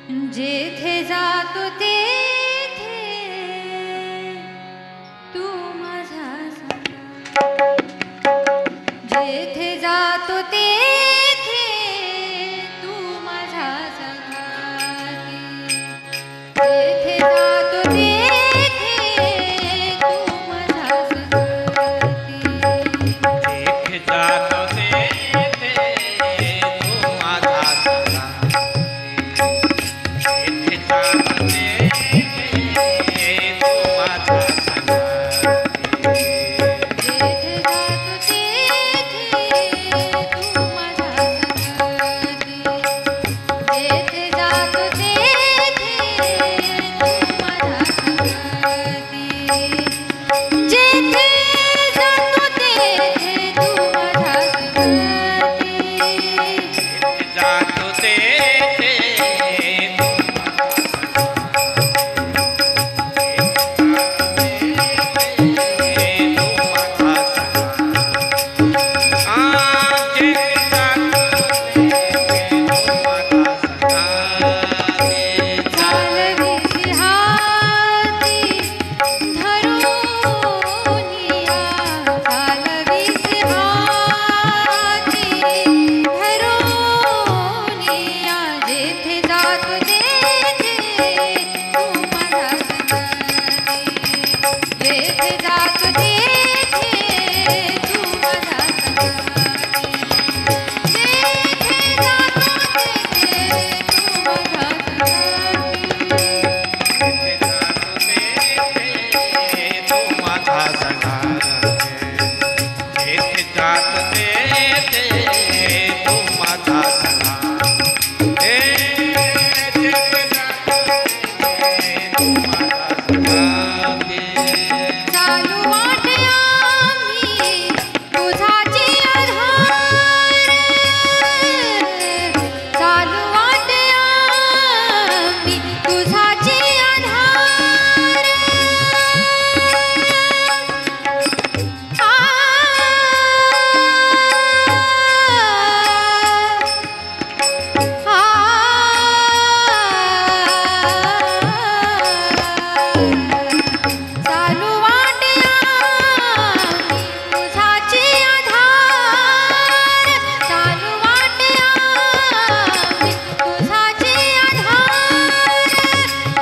जेथे जातो तेथे तू माझा सखा, जेथे जातो तेथे तू माझा सखा, जेथे जातो तेथे तू माझा सखा, जेथे जातो तेथे तू माझा सखा, जेथे जातो तेथे तू माझा सखा, जेथे जातो तेथे तू माझा सखा, जेथे जातो तेथे तू माझा सखा, जेथे जातो तेथे तू माझा जातो तेथे तू चालविसी हाती धरूनिया, चालविसी हाती धरूनिया, जेथे जातो तेथे तू माझा सखा, जेथे जातो तेथे तू माझा सखा, जेथे जातो तेथे तू माझा सखा, चालू वाटे आम्ही तुझाची आधार, चालू वाटे आम्ही तुझाची आधार, चालू वाटे आम्ही तुझाची आधार, चालू वाटे आम्ही तुझाची आधार,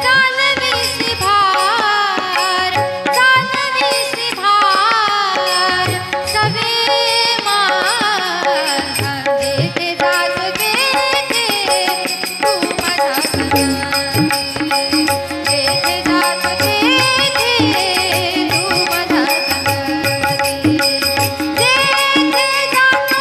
चालविसी भार, चालविसी भार सवे माझा, जेथे जातो तेथे तू माझा सखा, जेथे जातो तेथे तू माझा सखा, जेथे जातो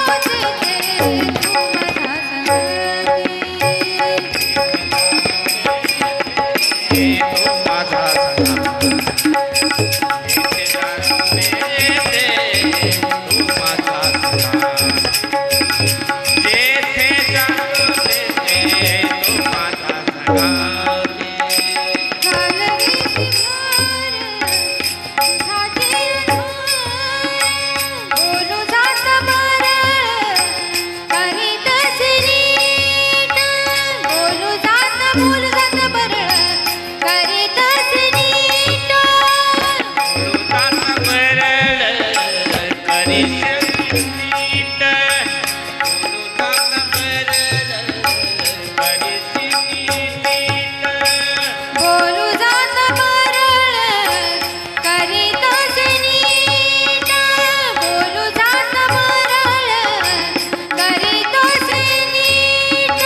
तेथे तू माझा चालविसी भार तुझाची आधार, बोलू जात बरं करीत नीट, बोलू जात बरं करीत नीट, बोलू जात बरं करीत नीट, बोलू जात बरं करीत नीट,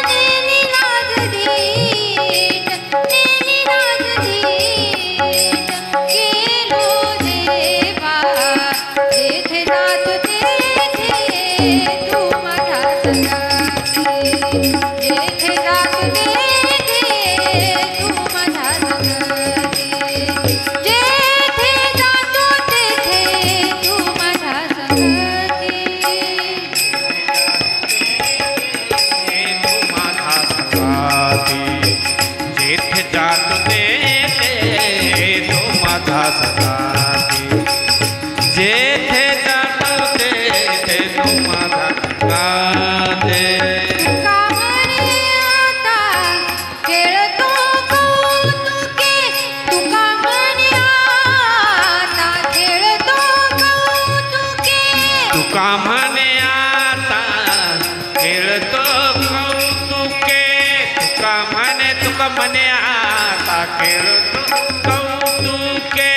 नेली लाज धीट, नेली लाज धीट, गेलो देवा, जेथे जातो तेथे तू माझा सखा, जेथे जातो तेथे तू माझा सखा, जेथे जातो तेथे तू माझा सखा, जेथे जातो तेथे तू माझा सखा, जेथे जातो तेथे तू माझा सखा, का बरे आता मने आता खेळतो कौतुके